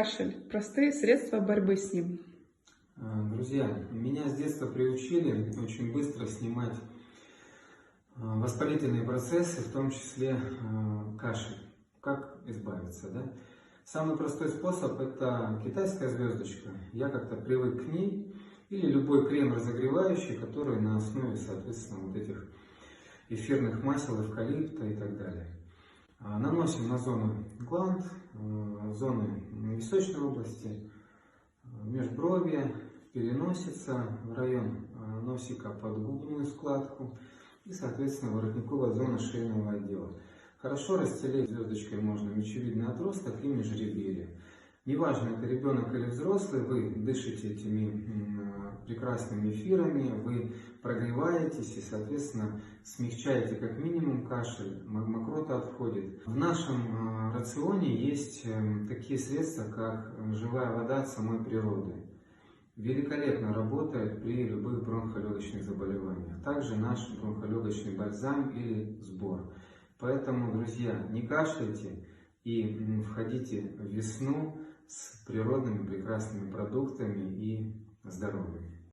Кашель. Простые средства борьбы с ним. Друзья, меня с детства приучили очень быстро снимать воспалительные процессы, в том числе кашель. Как избавиться, да? Самый простой способ – это китайская звездочка. Я как-то привык к ней. Или любой крем разогревающий, который на основе, соответственно, вот этих эфирных масел, эвкалипта и так далее. Наносим на зону гланд, зоны височной области, межбровья, переносица, в район носика под губную складку и, соответственно, воротниковая зона шейного отдела. Хорошо расстелить звездочкой можно мечевидный отросток и межреберье. Неважно, это ребенок или взрослый, вы дышите этими прекрасными эфирами, вы прогреваетесь и, соответственно, смягчаете как минимум кашель, мокрота отходит. В нашем рационе есть такие средства, как живая вода от самой природы. Великолепно работает при любых бронхолегочных заболеваниях. Также наш бронхолегочный бальзам или сбор. Поэтому, друзья, не кашляйте и входите в весну с природными прекрасными продуктами и здоровьем.